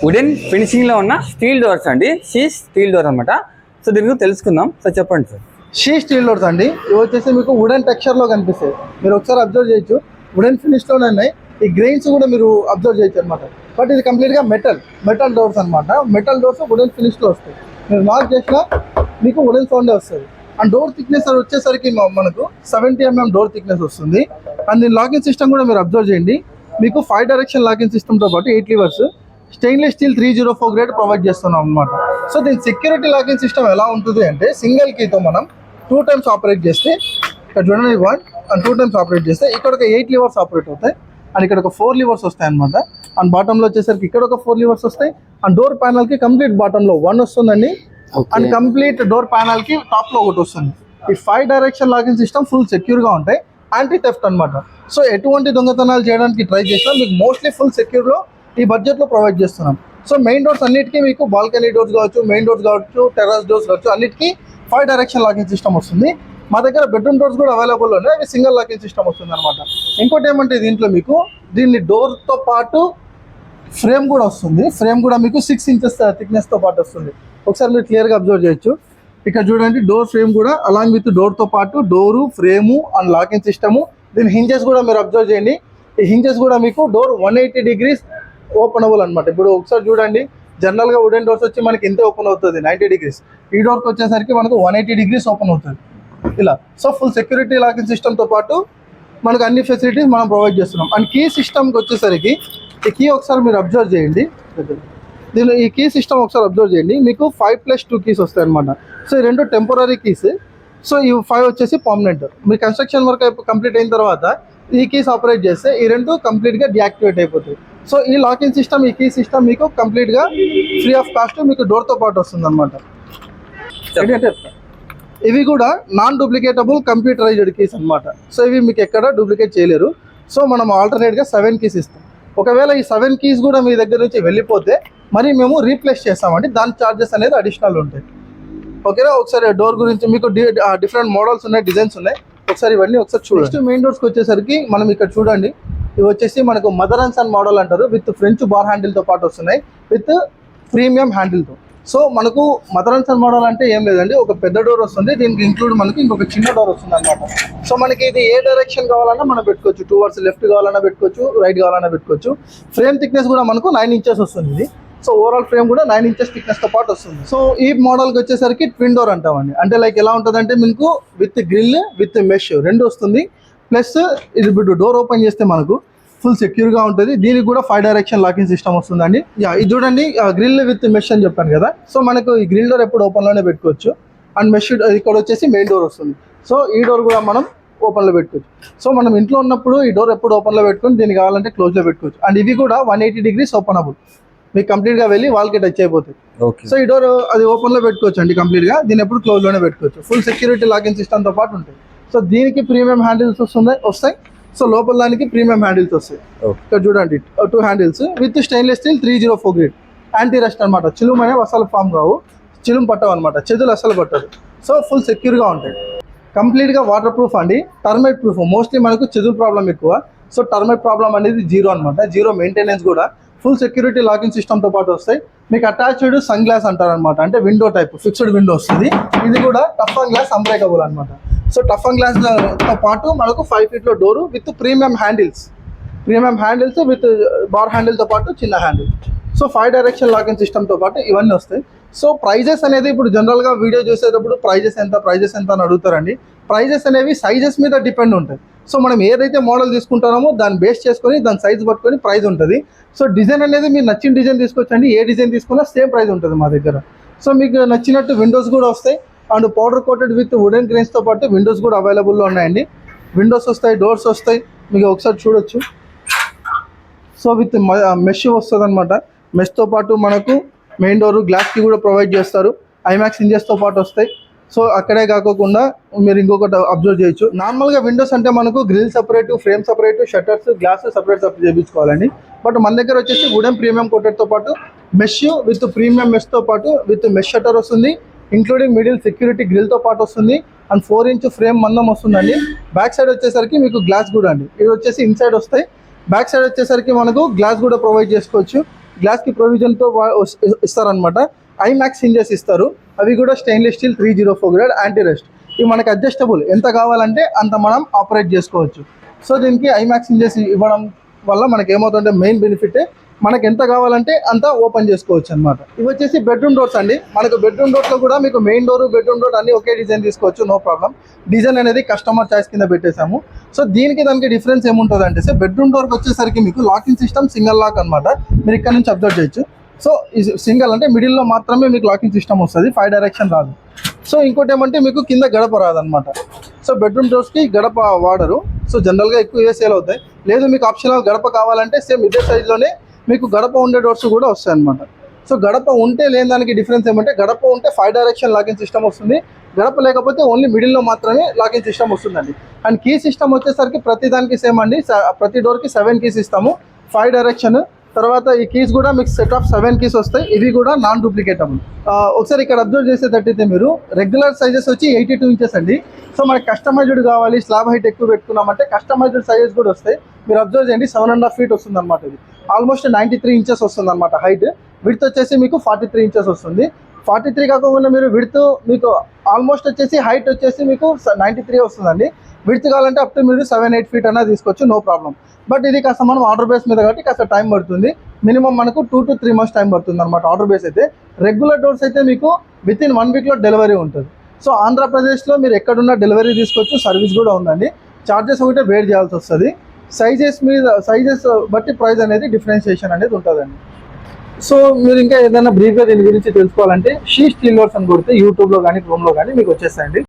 Wooden ఫినిషింగ్లో ఉన్న steel doors అండి. She steel door అనమాట. సో దీని గురించి తెలుసుకుందాం. సార్ చెప్పండి సార్. షీ స్టీల్ డోర్స్ అండి. ఇవి వచ్చేసి మీకు వుడెన్ టెక్స్చర్లో కనిపిస్తాయి. మీరు ఒకసారి అబ్జర్వ్ చేయొచ్చు, వుడెన్ ఫినిష్లోనే ఉన్నాయి. ఈ గ్రెయిన్స్ కూడా మీరు అబ్జర్వ్ చేయొచ్చు అనమాట. బట్ ఇది కంప్లీట్గా మెటల్ డోర్స్ అనమాట. మెటల్ డోర్స్ వుడెన్ ఫినిష్లో వస్తాయి. మీరు లాక్ చేసినా మీకు వుడెన్ సౌండే వస్తుంది. అండ్ డోర్ థిక్నెస్ వచ్చేసరికి మనకు 70 mm డోర్ థిక్నెస్ వస్తుంది. అండ్ దీని లాకింగ్ సిస్టమ్ కూడా మీరు అబ్జర్వ్ చేయండి. మీకు 5 డైరెక్షన్ లాకింగ్ సిస్టమ్తో పాటు 8 levers stainless steel 304 grade provide చేస్తున్నాం అనమాట. సో దీని సెక్యూరిటీ లాకింగ్ సిస్టమ్ ఎలా ఉంటుంది అంటే, సింగిల్ కీతో మనం 2 times ఆపరేట్ చేస్తే, ఇక్కడ చూడండి 1 and 2 times ఆపరేట్ చేస్తే ఇక్కడ ఒక 8 లివర్స్ ఆపరేట్ అవుతాయి. అండ్ ఇక్కడ ఒక 4 లివర్స్ వస్తాయి అనమాట. అండ్ బాటంలో వచ్చేసరికి ఇక్కడ ఒక 4 లివర్స్ వస్తాయి. అండ్ డోర్ ప్యానల్ కి కంప్లీట్ బాటంలో 1 వస్తుందండి. అండ్ కంప్లీట్ డోర్ ప్యానల్ కి టాప్ లో ఒకటి వస్తుంది. ఈ 5 direction locking system full secure గా ఉంటాయి. యాంటీ థెఫ్ట్ అనమాట. సో ఎటువంటి దొంగతనాలు చేయడానికి ట్రై చేసినా మీకు మోస్ట్లీ ఫుల్ సెక్యూర్ లో ఈ బడ్జెట్ లో ప్రొవైడ్ చేస్తున్నాం. సో మెయిన్ డోర్స్ అన్నిటికీ మీకు బాల్కనీ డోర్స్ కావచ్చు, మెయిన్ డోర్స్ కావచ్చు, టెర్రస్ డోర్స్ కావచ్చు, అన్నిటికీ 5 డైరెక్షన్ లాకింగ్ సిస్టమ్ వస్తుంది. మా దగ్గర బెడ్రూమ్ డోర్స్ కూడా అవైలబుల్ ఉన్నాయి. అవి సింగిల్ లాకింగ్ సిస్టమ్ వస్తుంది అనమాట. ఇంకోటి ఏమంటే దీంట్లో మీకు దీన్ని డోర్తో పాటు ఫ్రేమ్ కూడా వస్తుంది. ఫ్రేమ్ కూడా మీకు 6 inches థిక్నెస్తో పాటు వస్తుంది. ఒకసారి మీరు క్లియర్గా అబ్జర్వ్ చేయొచ్చు. ఇక్కడ చూడండి, డోర్ ఫ్రేమ్ కూడా అలాంగ్ విత్ డోర్తో పాటు door, frame and locking system. దీని హింజెస్ కూడా మీరు అబ్జర్వ్ చేయండి. ఈ హింజెస్ కూడా మీకు డోర్ 180 degrees ఓపెనబుల్ అనమాట. ఇప్పుడు ఒకసారి చూడండి, జనరల్గా వుడెన్ డోర్స్ వచ్చి మనకి ఇంతే ఓపెన్ అవుతుంది 90 degrees. ఈ డోర్కి వచ్చేసరికి మనకు 180 degrees ఓపెన్ అవుతుంది ఇలా. సో ఫుల్ సెక్యూరిటీ లాకింగ్ సిస్టమ్తో పాటు మనకు అన్ని ఫెసిలిటీస్ మనం ప్రొవైడ్ చేస్తున్నాం. అండ్ కీ సిస్టమ్కి వచ్చేసరికి ఈ కీ ఒకసారి మీరు అబ్జర్వ్ చేయండి. దీనిలో ఈ కీ సిస్టమ్ ఒకసారి అబ్జర్వ్ చేయండి. మీకు 5+2 కీస్ వస్తాయి అనమాట. సో ఈ 2 టెంపరీ కీస్. సో ఈ 5 వచ్చేసి పర్మనెంట్. మీ కన్స్ట్రక్షన్ వర్క్ కంప్లీట్ అయిన తర్వాత ఈ కీస్ ఆపరేట్ చేస్తే ఈ 2 కంప్లీట్గా డియాక్టివేట్ అయిపోతాయి. సో ఈ లాకింగ్ సిస్టమ్, ఈ కీ సిస్టమ్ మీకు కంప్లీట్గా ఫ్రీ ఆఫ్ కాస్ట్ మీకు డోర్తో పాటు వస్తుంది అనమాట. ఇవి కూడా నాన్ డూప్లికేటబుల్ కంప్యూటరైజ్డ్ కీస్ అనమాట. సో ఇవి మీకు ఎక్కడ డూప్లికేట్ చేయలేరు. సో మనం ఆల్టర్నేట్గా 7 keys ఇస్తాం. ఒకవేళ ఈ 7 keys కూడా మీ దగ్గర నుంచి వెళ్ళిపోతే మరి మేము రీప్లేస్ చేస్తామండి. దాని ఛార్జెస్ అనేది అడిషనల్ ఉంటాయి. ఓకేనా? ఒకసారి డోర్ గురించి మీకు డిఫరెంట్ మోడల్స్ ఉన్నాయి, డిజైన్స్ ఉన్నాయి. ఒకసారి ఇవన్నీ ఒకసారి చూడండి. నెక్స్ట్ మెయిన్ డోర్స్కి వచ్చేసరికి మనం ఇక్కడ చూడండి, ఇవి వచ్చేసి మనకు మదర్ అండ్ సన్ మోడల్ అంటారు. విత్ ఫ్రెంచ్ బార్ హ్యాండిల్తో పాటు వస్తున్నాయి, విత్ ప్రీమియం హ్యాండిల్తో. సో మనకు మదర్ అండ్ సన్ మోడల్ అంటే ఏం లేదండి, ఒక పెద్ద డోర్ వస్తుంది. దీనికి ఇంక్లూడ్ మనకి ఇంకొక చిన్న డోర్ వస్తుంది అనమాట. సో మనకి ఇది ఏ డైరెక్షన్ కావాలన్నా మనం పెట్టుకోవచ్చు. 2 towards లెఫ్ట్ కావాలన్నా పెట్టుకోవచ్చు, రైట్ కావాలన్నా పెట్టుకోవచ్చు. ఫ్రేమ్ థిక్నెస్ కూడా మనకు 9 inches వస్తుంది ఇది. సో ఓవరాల్ ఫ్రేమ్ కూడా 9 inches థిక్నెస్తో పాటు వస్తుంది. సో ఈ మోడల్కి వచ్చేసరికి ట్విన్ డోర్ అంటామండి. అంటే లైక్ ఎలా ఉంటుందంటే మీకు విత్ గ్రిల్ విత్ మెష్ 2 వస్తుంది. ప్లస్ ఇది డోర్ ఓపెన్ చేస్తే మనకు ఫుల్ సెక్యూర్గా ఉంటుంది. దీనికి కూడా 5 డైరెక్షన్ లాకింగ్ సిస్టమ్ వస్తుందండి. ఇది చూడండి, గ్రిల్ విత్ మెష్ అని చెప్పాను కదా. సో మనకు ఈ గ్రిల్ డోర్ ఎప్పుడు ఓపెన్లోనే పెట్టుకోవచ్చు. అండ్ మెష్ ఇక్కడ వచ్చేసి మెయిన్ డోర్ వస్తుంది. సో ఈ డోర్ కూడా మనం ఓపెన్లో పెట్టుకోవచ్చు. సో మనం ఇంట్లో ఉన్నప్పుడు ఈ డోర్ ఎప్పుడు ఓపెన్లో పెట్టుకొని దీనికి కావాలంటే క్లోజ్లో పెట్టుకోవచ్చు. అండ్ ఇవి కూడా 180 degrees ఓపెనబుల్. మీకు కంప్లీట్గా వెళ్ళి వాళ్ళకి టచ్ అయిపోతుంది. సో ఈ డోర్ అది ఓపెన్లో పెట్టుకోవచ్చు అండి కంప్లీట్గా. దీన్ని ఎప్పుడు క్లోజ్లోనే పెట్టుకోవచ్చు. ఫుల్ సెక్యూరిటీ లాకింగ్ సిస్టమ్తో పాటు ఉంటుంది. సో దీనికి ప్రీమియం హ్యాండిల్స్ వస్తాయి. సో లోపల దానికి ప్రీమియం హ్యాండిల్స్ వస్తాయి. ఇక్కడ చూడండి, 2 handles with stainless steel 304 grade. Anti rust అనమాట. చిలుము అనేవి అసలు ఫామ్ కావు, చిలుము పట్టవు అనమాట, చెదులు అసలు పట్టదు. సో ఫుల్ సెక్యూర్గా ఉంటాయి. కంప్లీట్గా వాటర్ ప్రూఫ్ అండి, టర్మైట్ ప్రూఫ్. మోస్ట్లీ మనకు చెదులు ప్రాబ్లం ఎక్కువ. సో టర్మైట్ ప్రాబ్లం అనేది 0 అనమాట. 0 మెయింటెనెన్స్ కూడా. ఫుల్ సెక్యూరిటీ లాకింగ్ సిస్టమ్తో పాటు వస్తాయి. మీకు అటాచ్డ్ సన్ గ్లాస్ అంటారు అనమాట. అంటే విండో టైప్ ఫిక్స్డ్ విండో వస్తుంది. ఇది కూడా టఫ్ అండ్ గ్లాస్ అన్బ్రేకబుల్ అనమాట. సో టఫ్ అండ్ గ్లాస్తో పాటు మనకు 5 feet door with premium handles with bar హ్యాండిల్తో పాటు చిన్న హ్యాండిల్. సో 5 డైరెక్షన్ లాకింగ్ సిస్టమ్తో పాటు ఇవన్నీ వస్తాయి. సో ప్రైజెస్ అనేది ఇప్పుడు జనరల్గా వీడియో చూసేటప్పుడు ప్రైజెస్ ఎంత అని అడుగుతారండి. ప్రైజెస్ అనేవి సైజెస్ మీద డిపెండ్ ఉంటాయి. సో మనం ఏదైతే మోడల్ తీసుకుంటామో దాన్ని బేస్ చేసుకొని దాని సైజ్ పట్టుకొని ప్రైస్ ఉంటుంది. సో డిజైన్ అనేది మీరు నచ్చిన డిజైన్ తీసుకొచ్చండి. ఏ డిజైన్ తీసుకున్నా సేమ్ ప్రైస్ ఉంటుంది మా దగ్గర. సో మీకు నచ్చినట్టు విండోస్ కూడా వస్తాయి. And powder coated with wooden గ్రెయిన్స్తో పాటు విండోస్ కూడా అవైలబుల్లో ఉన్నాయండి. విండోస్ వస్తాయి, డోర్స్ వస్తాయి. మీకు ఒకసారి చూడొచ్చు. సో విత్ మెష్ వస్తుంది అనమాట. మెష్తో పాటు మనకు మెయిన్ డోర్ గ్లాస్కి కూడా ప్రొవైడ్ చేస్తారు. ఐమాక్స్ ఇంజెస్తో పాటు వస్తాయి. సో అక్కడే కాకుండా మీరు ఇంకొకటి అబ్జర్వ్ చేయొచ్చు. నార్మల్గా విండోస్ అంటే మనకు grill separate, frame separate, shutters, glass separate చేయించుకోవాలండి. బట్ మన దగ్గర వచ్చేసి వుడెన్ ప్రీమియం కోటెడ్తో పాటు మెష్ విత్ ప్రీమియం మెష్తో పాటు విత్ మెష్ షట్టర్ వస్తుంది. ఇంక్లూడింగ్ మిడిల్ సెక్యూరిటీ గ్రిల్తో పాటు వస్తుంది. అండ్ 4 inch ఫ్రేమ్ మందం వస్తుందండి. బ్యాక్ సైడ్ వచ్చేసరికి మీకు గ్లాస్ కూడా అండి. ఇది వచ్చేసి ఇన్సైడ్ వస్తాయి. బ్యాక్ సైడ్ వచ్చేసరికి మనకు గ్లాస్ కూడా ప్రొవైడ్ చేసుకోవచ్చు. గ్లాస్కి ప్రొవిజన్తో ఇస్తారనమాట. ఐమాక్స్ హింజెస్ ఇస్తారు, అవి కూడా stainless steel 304 grade anti rust. ఇవి మనకి అడ్జస్టబుల్, ఎంత కావాలంటే అంత మనం ఆపరేట్ చేసుకోవచ్చు. సో దీనికి ఐమాక్స్ హింజెస్ ఇవ్వడం వల్ల మనకి ఏమవుతుందంటే మెయిన్ బెనిఫిట్, మనకి ఎంత కావాలంటే అంత ఓపెన్ చేసుకోవచ్చు అనమాట. ఇవి వచ్చేసి బెడ్రూమ్ డోర్స్ అండి. మనకు బెడ్రూమ్ డోర్స్లో కూడా మీకు మెయిన్ డోర్, బెడ్రూమ్ డోర్ అన్ని ఒకే డిజైన్ తీసుకోవచ్చు, నో ప్రాబ్లం. డిజైన్ అనేది కస్టమర్ చాయిస్ కింద పెట్టేసాము. సో దానికి డిఫరెన్స్ ఏముంటుంది అంటే సార్, బెడ్రూమ్ డోర్కి వచ్చేసరికి మీకు లాకింగ్ సిస్టమ్ సింగిల్ లాక్ అనమాట. మీరు ఇక్కడ నుంచి అబ్జర్వ్ చేయొచ్చు. సో ఈ సింగిల్ అంటే మిడిల్లో మాత్రమే మీకు లాకింగ్ సిస్టమ్ వస్తుంది, 5 డైరెక్షన్ రాదు. సో ఇంకోటి ఏమంటే మీకు కింద గడప రాదనమాట. సో బెడ్రూమ్ డోర్స్కి గడప వాడరు. సో జనరల్గా ఎక్కువ సేల్ అవుతాయి. లేదు మీకు ఆప్షనల్ గడప కావాలంటే సేమ్ ఇదే సైజ్లోనే మీకు గడప ఉండే డోర్స్ కూడా వస్తాయి అనమాట. సో గడప ఉంటే లేని దానికి డిఫరెన్స్ ఏమంటే, గడప ఉంటే 5 డైరెక్షన్ లాకింగ్ సిస్టమ్ వస్తుంది, గడప లేకపోతే ఓన్లీ మిడిల్లో మాత్రమే లాకింగ్ సిస్టమ్ వస్తుందండి. అండ్ కీ సిస్టమ్ వచ్చేసరికి ప్రతి దానికి సేమ్ అండి. ప్రతి డోర్కి 7 కీస్ ఇస్తాము, 5 డైరెక్షన్. తర్వాత ఈ కీస్ కూడా మీకు సెట్ ఆఫ్ 7 కీస్ వస్తాయి. ఇవి కూడా నాన్ డూప్లికేటబుల్. ఒకసారి ఇక్కడ అబ్జర్వ్ చేసేటట్టయితే మీరు రెగ్యులర్ సైజెస్ వచ్చి 82 ఇంచెస్ అండి. సో మనకి కస్టమైజ్డ్ కావాలి, స్లాబ్ హైట్ ఎక్కువ పెట్టుకున్నామంటే కస్టమైజ్డ్ సైజెస్ కూడా వస్తాయి. మీరు అబ్జర్వ్ చేయండి, 7.5 feet వస్తుంది అనమాట. ఇది ఆల్మోస్ట్ 93 ఇంచెస్ వస్తుంది అనమాట హైట్. విడ్త్ వచ్చేసి మీకు 43 ఇంచెస్ వస్తుంది. 43 కాకుండా మీరు విడ్త్ మీకు ఆల్మోస్ట్ వచ్చేసి హైట్ వచ్చేసి మీకు 93 వస్తుందండి. విడ్త్ కావాలంటే అప్ టు మీరు 7-8 feet అయినా తీసుకోవచ్చు, నో ప్రాబ్లం. బట్ ఇది కాస్త మనం ఆర్డర్ బేస్ మీద కాబట్టి కాస్త టైం పడుతుంది. మినిమం మనకు 2 to 3 months టైం పడుతుంది అనమాట ఆర్డర్ బేస్ అయితే. రెగ్యులర్ డోర్స్ అయితే మీకు వితిన్ 1 weekలో డెలివరీ ఉంటుంది. సో ఆంధ్రప్రదేశ్లో మీరు ఎక్కడున్నా డెలివరీ తీసుకోవచ్చు, సర్వీస్ కూడా ఉందండి. ఛార్జెస్ ఒకటే వేట్ చేయాల్సి వస్తుంది. సైజెస్ బట్టి ప్రైస్ అనేది డిఫరెన్షియేషన్ అనేది ఉంటుందండి. సో మీరు ఇంకా ఏదైనా బ్రీఫ్గా దీని గురించి తెలుసుకోవాలంటే షీ స్టీల్ డోర్స్ అని కొడితే యూట్యూబ్లో కానీ క్రోమ్లో కానీ మీకు వచ్చేస్తాయండి.